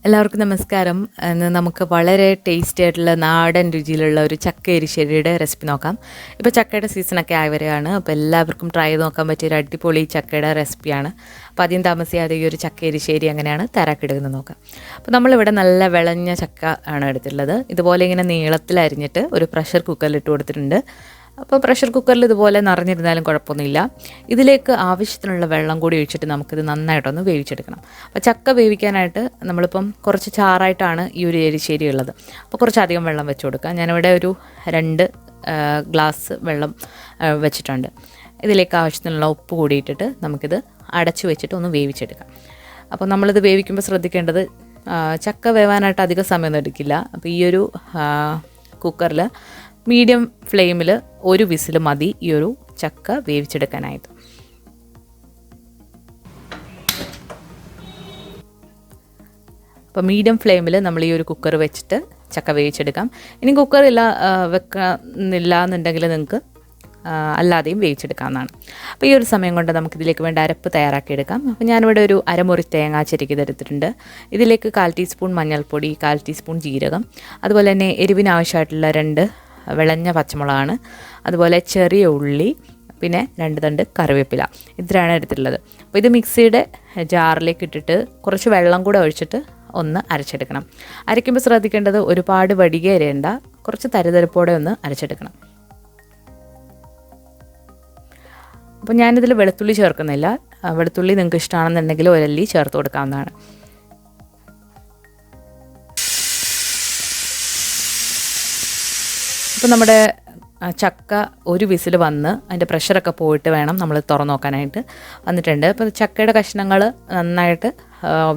എല്ലാവർക്കും നമസ്കാരം. ഇന്ന് നമുക്ക് വളരെ ടേസ്റ്റി ആയിട്ടുള്ള നാടൻ രുചിയിലുള്ള ഒരു ചക്ക എരിശ്ശേരിയുടെ റെസിപ്പി നോക്കാം. ഇപ്പോൾ ചക്കയുടെ സീസണൊക്കെ ആയി വരികയാണ്. അപ്പോൾ എല്ലാവർക്കും ട്രൈ ചെയ്ത് നോക്കാൻ പറ്റിയ ഒരു അടിപൊളി ചക്കയുടെ റെസിപ്പിയാണ്. അപ്പോൾ അധികം താമസിയാതെ ഈ ഒരു ചക്ക എരിശ്ശേരി എങ്ങനെയാണ് തയ്യാറാക്കിയെടുക്കുന്നത് നോക്കാം. അപ്പോൾ നമ്മളിവിടെ നല്ല വിളഞ്ഞ ചക്ക ആണ് എടുത്തിട്ടുള്ളത്. ഇതുപോലെ ഇങ്ങനെ നീളത്തിൽ അരിഞ്ഞിട്ട് ഒരു പ്രഷർ കുക്കറിൽ ഇട്ട് കൊടുത്തിട്ടുണ്ട്. അപ്പോൾ പ്രഷർ കുക്കറിൽ ഇതുപോലെ നിറഞ്ഞിരുന്നാലും കുഴപ്പമൊന്നുമില്ല. ഇതിലേക്ക് ആവശ്യത്തിനുള്ള വെള്ളം കൂടി ഒഴിച്ചിട്ട് നമുക്കിത് നന്നായിട്ടൊന്ന് വേവിച്ചെടുക്കണം. അപ്പോൾ ചക്ക വേവിക്കാനായിട്ട് നമ്മളിപ്പം കുറച്ച് ചാറായിട്ടാണ് ഈ ഒരു എരിശ്ശേരി ഉള്ളത്. അപ്പോൾ കുറച്ചധികം വെള്ളം വെച്ച് കൊടുക്കാം. ഞാനിവിടെ ഒരു 2 ഗ്ലാസ് വെള്ളം വെച്ചിട്ടുണ്ട്. ഇതിലേക്ക് ആവശ്യത്തിനുള്ള ഉപ്പ് കൂടി ഇട്ടിട്ട് നമുക്കിത് അടച്ചു വെച്ചിട്ട് ഒന്ന് വേവിച്ചെടുക്കാം. അപ്പോൾ നമ്മളിത് വേവിക്കുമ്പോൾ ശ്രദ്ധിക്കേണ്ടത് ചക്ക വേവാനായിട്ട് അധികം സമയമൊന്നും എടുക്കില്ല. അപ്പോൾ ഈ ഒരു കുക്കറിൽ മീഡിയം ഫ്ലെയിമിൽ ഒരു വിസിൽ മതി ഈ ഒരു ചക്ക വേവിച്ചെടുക്കാനായിട്ട്. അപ്പോൾ മീഡിയം ഫ്ലെയിമിൽ നമ്മൾ ഈ ഒരു കുക്കർ വെച്ചിട്ട് ചക്ക വേവിച്ചെടുക്കാം. ഇനി കുക്കറില്ല വെക്കുന്നില്ല എന്നുണ്ടെങ്കിൽ നിങ്ങൾക്ക് അല്ലാതെയും വേവിച്ചെടുക്കാവുന്നതാണ്. അപ്പോൾ ഈ ഒരു സമയം കൊണ്ട് നമുക്കിതിലേക്ക് വേണ്ട അരപ്പ് തയ്യാറാക്കിയെടുക്കാം. അപ്പോൾ ഞാനിവിടെ ഒരു അരമുറി തേങ്ങ ചെരുക്കിയതെടുത്തിട്ടുണ്ട്. ഇതിലേക്ക് 1/4 ടീസ്പൂൺ മഞ്ഞൾപ്പൊടി, 1/4 ടീസ്പൂൺ ജീരകം, അതുപോലെ തന്നെ എരിവിന് ആവശ്യമായിട്ടുള്ള 2 വിളഞ്ഞ പച്ചമുളകാണ്, അതുപോലെ ചെറിയ ഉള്ളി, പിന്നെ 2 തണ്ട് കറിവേപ്പില. ഇത്രയാണ് എടുത്തിട്ടുള്ളത്. അപ്പോൾ ഇത് മിക്സിയുടെ ജാറിലേക്ക് ഇട്ടിട്ട് കുറച്ച് വെള്ളം കൂടെ ഒഴിച്ചിട്ട് ഒന്ന് അരച്ചെടുക്കണം. അരയ്ക്കുമ്പോൾ ശ്രദ്ധിക്കേണ്ടത് ഒരുപാട് വടിക അരയണ്ട, കുറച്ച് തരിതരിപ്പോടെ ഒന്ന് അരച്ചെടുക്കണം. അപ്പോൾ ഞാനിതിൽ വെളുത്തുള്ളി ചേർക്കുന്നില്ല. വെളുത്തുള്ളി നിങ്ങൾക്ക് ഇഷ്ടമാണെന്നുണ്ടെങ്കിൽ ഒരല്ലി ചേർത്ത് കൊടുക്കാവുന്നതാണ്. അപ്പോൾ നമ്മുടെ ചക്ക ഒരു വിസിൽ വന്ന് അതിൻ്റെ പ്രഷറൊക്കെ പോയിട്ട് വേണം നമ്മൾ തുറന്ന് നോക്കാനായിട്ട് വന്നിട്ടുണ്ട്. അപ്പോൾ ചക്കയുടെ കഷ്ണങ്ങൾ നന്നായിട്ട്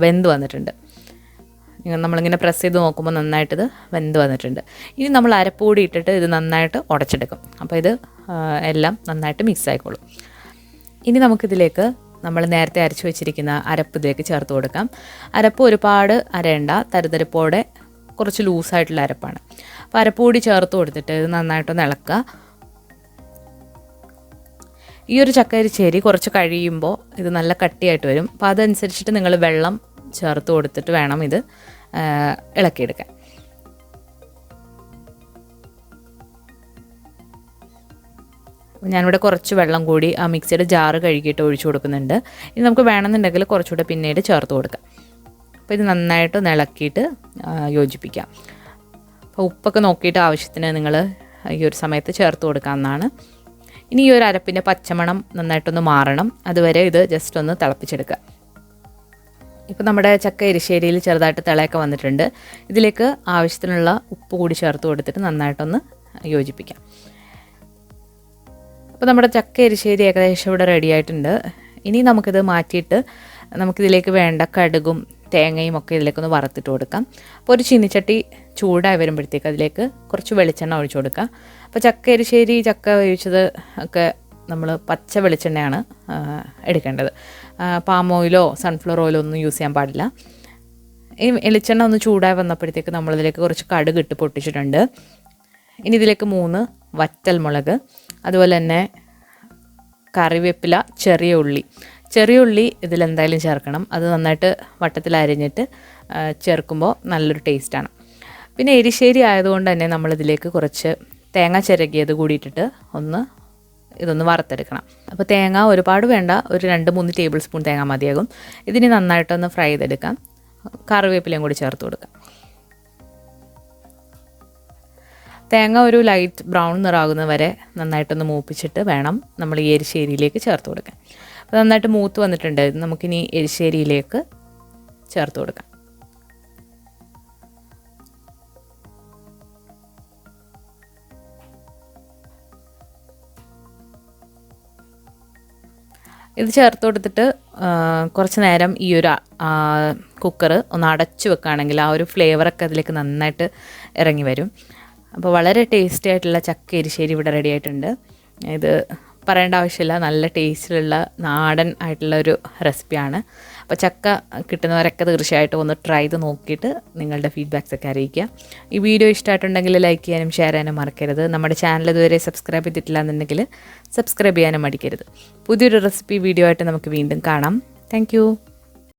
വെന്ത് വന്നിട്ടുണ്ട്. നമ്മളിങ്ങനെ പ്രസ് ചെയ്ത് നോക്കുമ്പോൾ നന്നായിട്ടിത് വെന്ത് വന്നിട്ടുണ്ട്. ഇനി നമ്മൾ അരപ്പൂടി ഇട്ടിട്ട് ഇത് നന്നായിട്ട് ഉടച്ചെടുക്കും. അപ്പോൾ ഇത് എല്ലാം നന്നായിട്ട് മിക്സ് ആയിക്കോളും. ഇനി നമുക്കിതിലേക്ക് നമ്മൾ നേരത്തെ അരച്ച് വെച്ചിരിക്കുന്ന അരപ്പ് ഇതിലേക്ക് ചേർത്ത് കൊടുക്കാം. അരപ്പ് ഒരുപാട് അരയണ്ട, തരിതരിപ്പോടെ കുറച്ച് ലൂസായിട്ടുള്ള അരപ്പാണ്. അപ്പോൾ അരപ്പ് കൂടി ചേർത്ത് കൊടുത്തിട്ട് ഇത് നന്നായിട്ടൊന്ന് ഇളക്കുക. ഈ ഒരു ചക്ക എരിശ്ശേരി കുറച്ച് കഴിയുമ്പോൾ ഇത് നല്ല കട്ടിയായിട്ട് വരും. അപ്പോൾ അതനുസരിച്ചിട്ട് നിങ്ങൾ വെള്ളം ചേർത്ത് കൊടുത്തിട്ട് വേണം ഇത് ഇളക്കിയെടുക്കാൻ. ഞാനിവിടെ കുറച്ച് വെള്ളം കൂടി ആ മിക്സിയുടെ ജാറ് കഴുകിയിട്ട് ഒഴിച്ചു കൊടുക്കുന്നുണ്ട്. ഇനി നമുക്ക് വേണമെന്നുണ്ടെങ്കിൽ കുറച്ചുകൂടെ പിന്നീട് ചേർത്ത് കൊടുക്കാം. അപ്പോൾ ഇത് നന്നായിട്ട് ഇളക്കിയിട്ട് യോജിപ്പിക്കാം. അപ്പോൾ ഉപ്പൊക്കെ നോക്കിയിട്ട് ആവശ്യത്തിന് നിങ്ങൾ ഈ ഒരു സമയത്ത് ചേർത്ത് കൊടുക്കാവുന്നതാണ്. ഇനി ഈ ഒരു അരപ്പിൻ്റെ പച്ചമണം നന്നായിട്ടൊന്ന് മാറണം. അതുവരെ ഇത് ജസ്റ്റ് ഒന്ന് തിളപ്പിച്ചെടുക്കുക. ഇപ്പോൾ നമ്മുടെ ചക്ക എരിശ്ശേരിയിൽ ചെറുതായിട്ട് തിളയൊക്കെ വന്നിട്ടുണ്ട്. ഇതിലേക്ക് ആവശ്യത്തിനുള്ള ഉപ്പ് കൂടി ചേർത്ത് കൊടുത്തിട്ട് നന്നായിട്ടൊന്ന് യോജിപ്പിക്കാം. അപ്പോൾ നമ്മുടെ ചക്ക എരിശ്ശേരി ഏകദേശം ഇവിടെ റെഡി ആയിട്ടുണ്ട്. ഇനി നമുക്കിത് മാറ്റിയിട്ട് നമുക്കിതിലേക്ക് വേണ്ട കടുകും തേങ്ങയും ഒക്കെ ഇതിലേക്കൊന്ന് വറുത്തിട്ട് കൊടുക്കാം. അപ്പോൾ ഒരു ചീനിച്ചട്ടി ചൂടായി വരുമ്പോഴത്തേക്ക് അതിലേക്ക് കുറച്ച് വെളിച്ചെണ്ണ ഒഴിച്ചു കൊടുക്കുക. അപ്പോൾ ചക്ക എരിശ്ശേരി, ചക്ക വേവിച്ചത് ഒക്കെ നമ്മൾ പച്ച വെളിച്ചെണ്ണയാണ് എടുക്കേണ്ടത്. പാം ഓയിലോ സൺഫ്ലവർ ഓയിലോ ഒന്നും യൂസ് ചെയ്യാൻ പാടില്ല. ഈ വെളിച്ചെണ്ണ ഒന്ന് ചൂടായി വന്നപ്പോഴത്തേക്ക് നമ്മളിതിലേക്ക് കുറച്ച് കടുക് ഇട്ട് പൊട്ടിച്ചിട്ടുണ്ട്. ഇനി ഇതിലേക്ക് 3 വറ്റൽ മുളക്, അതുപോലെ തന്നെ കറിവേപ്പില, ചെറിയ ഉള്ളി ഇതിലെന്തായാലും ചേർക്കണം. അത് നന്നായിട്ട് വട്ടത്തിൽ അരിഞ്ഞിട്ട് ചേർക്കുമ്പോൾ നല്ലൊരു ടേസ്റ്റാണ്. പിന്നെ എരിശ്ശേരി ആയതുകൊണ്ട് തന്നെ നമ്മളിതിലേക്ക് കുറച്ച് തേങ്ങ ചിരകിയത് കൂടിയിട്ടിട്ട് ഇതൊന്ന് വറുത്തെടുക്കണം. അപ്പോൾ തേങ്ങ ഒരുപാട് വേണ്ട, ഒരു 2-3 ടേബിൾ സ്പൂൺ തേങ്ങ മതിയാകും. ഇതിന് നന്നായിട്ടൊന്ന് ഫ്രൈ ചെയ്തെടുക്കാം. കറിവേപ്പിലയും കൂടി ചേർത്ത് കൊടുക്കാം. തേങ്ങ ഒരു ലൈറ്റ് ബ്രൗൺ നിറാകുന്നത് വരെ നന്നായിട്ടൊന്ന് മൂപ്പിച്ചിട്ട് വേണം നമ്മൾ ഈ എരിശ്ശേരിയിലേക്ക് ചേർത്ത് കൊടുക്കാൻ. അപ്പോൾ നന്നായിട്ട് മൂത്ത് വന്നിട്ടുണ്ട്. നമുക്കിനി എരിശ്ശേരിയിലേക്ക് ചേർത്ത് കൊടുക്കാം. ഇത് ചേർത്ത് കൊടുത്തിട്ട് കുറച്ച് നേരം ഈ ഒരു കുക്കർ ഒന്ന് അടച്ചു വെക്കുകയാണെങ്കിൽ ആ ഒരു ഫ്ലേവറൊക്കെ അതിലേക്ക് നന്നായിട്ട് ഇറങ്ങി വരും. അപ്പോൾ വളരെ ടേസ്റ്റി ആയിട്ടുള്ള ചക്ക എരിശ്ശേരി ഇവിടെ റെഡി ആയിട്ടുണ്ട്. ഇത് പറയേണ്ട ആവശ്യമില്ല, നല്ല ടേസ്റ്റിലുള്ള നാടൻ ആയിട്ടുള്ള ഒരു റെസിപ്പിയാണ്. അപ്പോൾ ചക്ക കിട്ടുന്നവരൊക്കെ തീർച്ചയായിട്ടും ഒന്ന് ട്രൈ ചെയ്ത് നോക്കിയിട്ട് നിങ്ങളുടെ ഫീഡ്ബാക്സൊക്കെ അറിയിക്കുക. ഈ വീഡിയോ ഇഷ്ടമായിട്ടുണ്ടെങ്കിൽ ലൈക്ക് ചെയ്യാനും ഷെയർ ചെയ്യാനും മറക്കരുത്. നമ്മുടെ ചാനൽ ഇതുവരെ സബ്സ്ക്രൈബ് ചെയ്തിട്ടില്ല എന്നുണ്ടെങ്കിൽ സബ്സ്ക്രൈബ് ചെയ്യാനും മടിക്കരുത്. പുതിയൊരു റെസിപ്പി വീഡിയോ ആയിട്ട് നമുക്ക് വീണ്ടും കാണാം. താങ്ക്